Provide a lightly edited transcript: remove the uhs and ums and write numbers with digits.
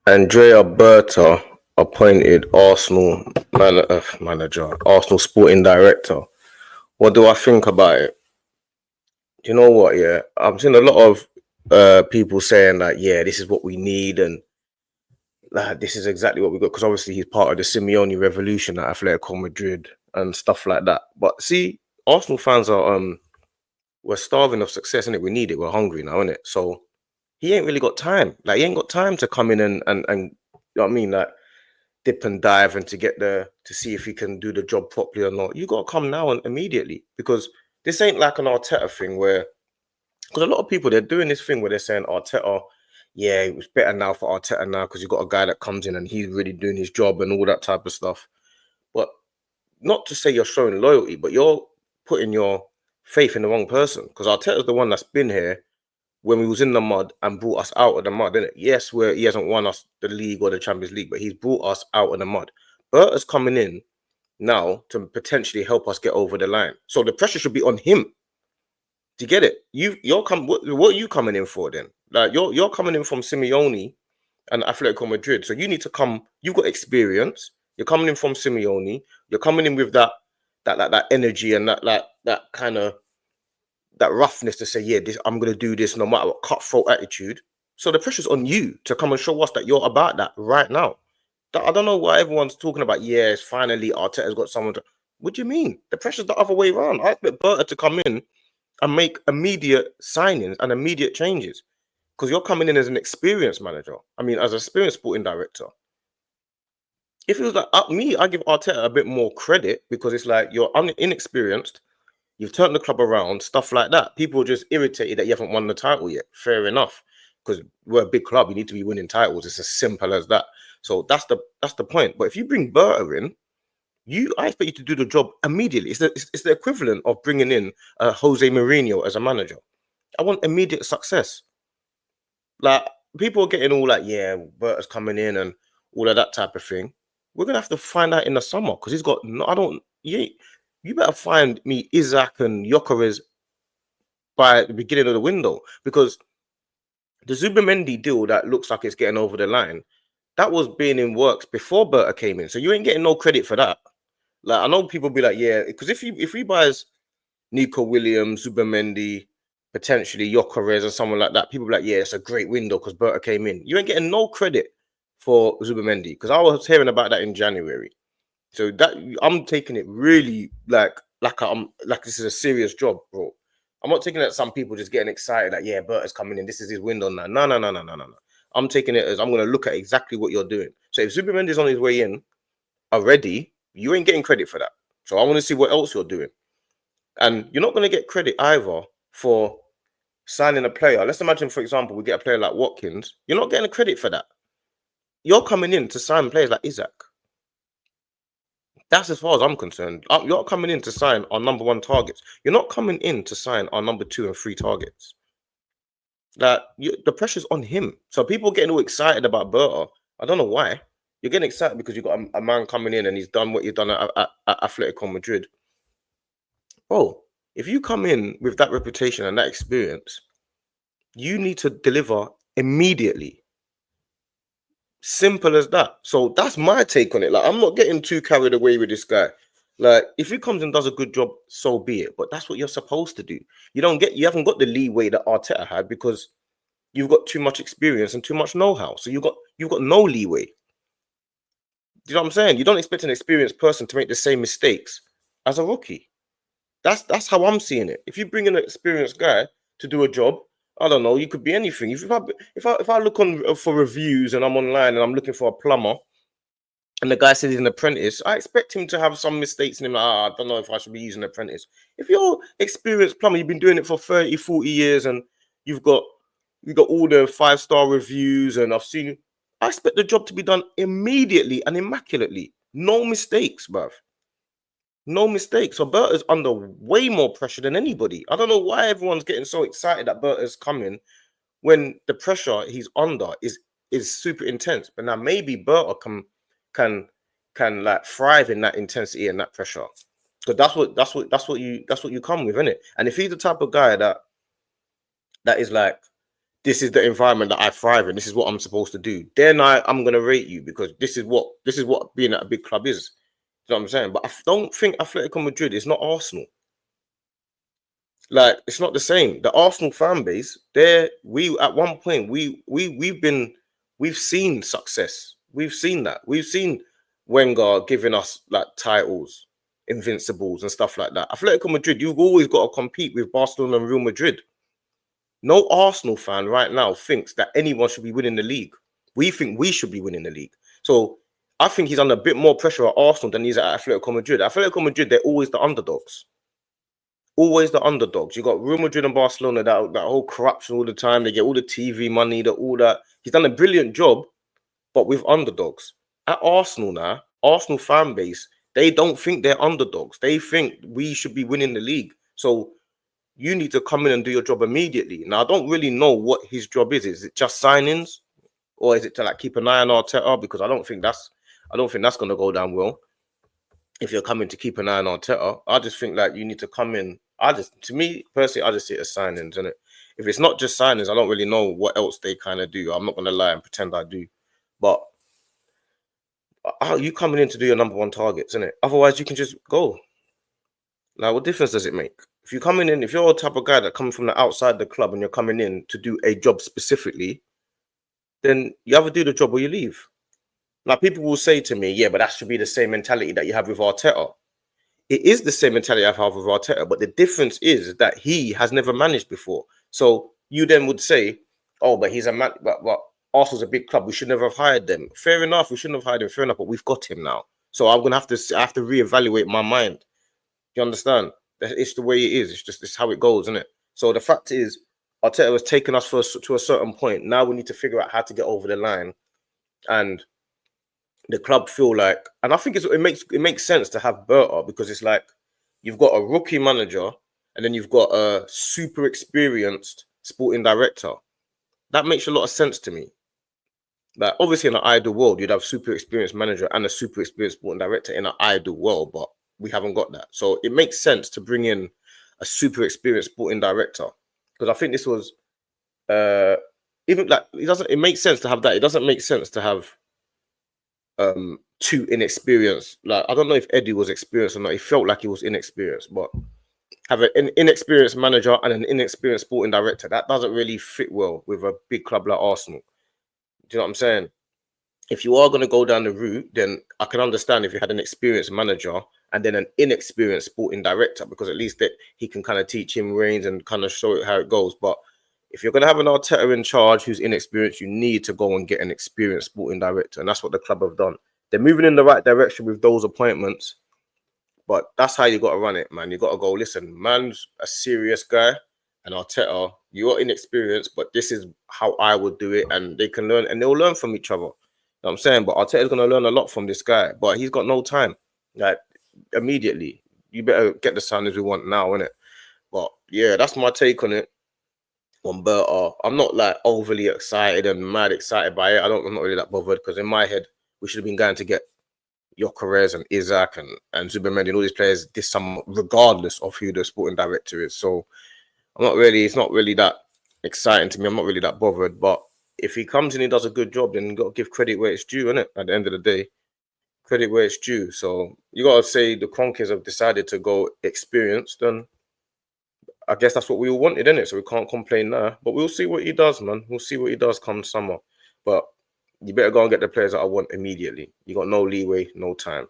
Andrea Berta appointed Arsenal manager, Arsenal sporting director. What do I think about it? Do you know what? Yeah, I'm seeing a lot of people saying that, yeah, this is what we need, and this is exactly what we got, because obviously he's part of the Simeone revolution at Atletico Madrid and stuff like that. But see, Arsenal fans are we're starving of success, and it we need it. We're hungry now, innit? So he ain't really got time. Like he ain't got time to come in and you know what I mean, like dip and dive and to get there to see if he can do the job properly or not. You got to come now and immediately, because this ain't like an Arteta thing where, because a lot of people, they're doing this thing where they're saying Arteta, yeah, it was better now for Arteta now because you got a guy that comes in and he's really doing his job and all that type of stuff. But not to say you're showing loyalty, but you're putting your faith in the wrong person, because Arteta's the one that's been here when we was in the mud and brought us out of the mud, innit? Yes, where he hasn't won us the league or the Champions League, but he's brought us out of the mud. Berta's coming in now to potentially help us get over the line. So the pressure should be on him. Do you get it? You're come. What are you coming in for then? Like you're coming in from Simeone and Atletico Madrid, so you need to come. You've got experience. You're coming in from Simeone. You're coming in with that energy and that kind of that roughness to say, yeah, this I'm gonna do this no matter what, cutthroat attitude. So the pressure's on you to come and show us that you're about that right now. I don't know why everyone's talking about. Yes, finally Arteta's got someone to. What do you mean? The pressure's the other way around. I expect Berta to come in and make immediate signings and immediate changes, because you're coming in as an experienced manager. I mean, as an experienced sporting director. If it was like me, I give Arteta a bit more credit, because it's like you're inexperienced. You've turned the club around, stuff like that. People are just irritated that you haven't won the title yet. Fair enough, because we're a big club. You need to be winning titles. It's as simple as that. So that's the point. But if you bring Berta in, I expect you to do the job immediately. It's the equivalent of bringing in Jose Mourinho as a manager. I want immediate success. Like people are getting all like, yeah, Berta's coming in and all of that type of thing. We're gonna have to find out in the summer, because he's got. No, I don't. You better find me Isaac and Jokeres by the beginning of the window, because the Zubimendi deal that looks like it's getting over the line, that was being in works before Berta came in. So you ain't getting no credit for that. Like I know people be like, yeah, because if he buys Nico Williams, Zubimendi, potentially Jokeres or someone like that, people be like, yeah, it's a great window because Berta came in. You ain't getting no credit for Zubimendi, because I was hearing about that in January. So that I'm taking it really like I'm like this is a serious job, bro. I'm not taking it as some people just getting excited that, yeah, Berta's coming in. This is his window now. No, no, no, no, no, no, no. I'm taking it as I'm going to look at exactly what you're doing. So if Zubimendi's on his way in already, you ain't getting credit for that. So I want to see what else you're doing. And you're not going to get credit either for signing a player. Let's imagine, for example, we get a player like Watkins. You're not getting a credit for that. You're coming in to sign players like Isaac. That's as far as I'm concerned. You're coming in to sign our number one targets. You're not coming in to sign our number 2 and 3 targets. The pressure's on him. So people getting all excited about Berta. I don't know why. You're getting excited because you got a man coming in and he's done what he's done at Atletico Madrid. Bro, if you come in with that reputation and that experience, you need to deliver immediately. Simple as that. So that's my take on it. Like, I'm not getting too carried away with this guy. Like, if he comes and does a good job, so be it. But that's what you're supposed to do. You haven't got the leeway that Arteta had, because you've got too much experience and too much know-how. So you've got no leeway. You know what I'm saying? You don't expect an experienced person to make the same mistakes as a rookie. That's how I'm seeing it. If you bring in an experienced guy to do a job, I don't know, you could be anything. If I look on for reviews and I'm online and I'm looking for a plumber, and the guy says he's an apprentice, I expect him to have some mistakes in him. Like, I don't know if I should be using an apprentice. If you're experienced plumber, you've been doing it for 30, 40 years, and you've got all the 5-star reviews, and I expect the job to be done immediately and immaculately. No mistakes, bruv. No mistakes. So Berta's under way more pressure than anybody. I don't know why everyone's getting so excited that Berta's coming when the pressure he's under is super intense. But now maybe Berta can like thrive in that intensity and that pressure. Because that's what you come with, isn't it? And if he's the type of guy that is like this is the environment that I thrive in. This is what I'm supposed to do. Then I'm gonna rate you because this is what being at a big club is. You know what I'm saying? But I don't think Atletico Madrid is not Arsenal. Like it's not the same. The Arsenal fan base, we at one point we've seen success. We've seen that. We've seen Wenger giving us like titles, invincibles and stuff like that. Atletico Madrid, you've always got to compete with Barcelona and Real Madrid. No Arsenal fan right now thinks that anyone should be winning the league. We think we should be winning the league. So I think he's under a bit more pressure at Arsenal than he's at Atletico Madrid. Atletico Madrid, they're always the underdogs. Always the underdogs. You got Real Madrid and Barcelona, that whole corruption all the time. They get all the TV money, all that. He's done a brilliant job, but with underdogs. At Arsenal now, Arsenal fan base, they don't think they're underdogs. They think we should be winning the league. So you need to come in and do your job immediately. Now, I don't really know what his job is. Is it just signings, or is it to like keep an eye on Arteta? Because I don't think that's going to go down well. If you're coming to keep an eye on Arteta, I just think like you need to come in. To me personally, I just see it as signings, and if it's not just signings, I don't really know what else they kind of do. I'm not gonna lie and pretend I do, but you coming in to do your number one targets, isn't it? Otherwise, you can just go. Like, what difference does it make? If you're coming in, if you're a type of guy that coming from the outside the club and you're coming in to do a job specifically, then you either do the job or you leave. Now, people will say to me, yeah, but that should be the same mentality that you have with Arteta. It is the same mentality I have with Arteta, but the difference is that he has never managed before. So you then would say, oh, but he's a man, but Arsenal's a big club. We should never have hired them. Fair enough. We shouldn't have hired him. Fair enough. But we've got him now. So I'm going to have to reevaluate my mind. You understand? It's the way it is. It's how it goes, isn't it? So the fact is, Arteta has taken us to a certain point. Now we need to figure out how to get over the line. And the club feel like, and I think it makes sense to have Berta, because it's like you've got a rookie manager and then you've got a super experienced sporting director. That makes a lot of sense to me. Like obviously in an ideal world, you'd have super experienced manager and a super experienced sporting director in an ideal world, but we haven't got that. So it makes sense to bring in a super experienced sporting director, because I think this was even like it makes sense to have that. It doesn't make sense to have too inexperienced. Like I don't know if Eddie was experienced or not. He felt like he was inexperienced, but have an inexperienced manager and an inexperienced sporting director, that doesn't really fit well with a big club like Arsenal. Do you know what I'm saying? If you are going to go down the route, then I can understand if you had an experienced manager and then an inexperienced sporting director, because at least that he can kind of teach him reins and kind of show it how it goes. But if you're going to have an Arteta in charge who's inexperienced, you need to go and get an experienced sporting director. And that's what the club have done. They're moving in the right direction with those appointments. But that's how you got to run it, man. You got to go, listen, man's a serious guy. And Arteta, you're inexperienced, but this is how I would do it. And they can learn, and they'll learn from each other. You know what I'm saying? But Arteta's going to learn a lot from this guy. But he's got no time. Like, immediately. You better get the signings we want now, innit? But, yeah, that's my take on it. On Berta, I'm not like overly excited and mad excited by it. I'm not really that bothered, because in my head, we should have been going to get Gyökeres and Isaac and Zubimendi and all these players this summer, regardless of who the sporting director is. So it's not really that exciting to me. I'm not really that bothered. But if he comes in and does a good job, then you got to give credit where it's due, innit? At the end of the day, credit where it's due. So you got to say the Kroenkes have decided to go experienced, and I guess that's what we all wanted, innit? So we can't complain now. But we'll see what he does, man. We'll see what he does come summer. But you better go and get the players that I want immediately. You got no leeway, no time.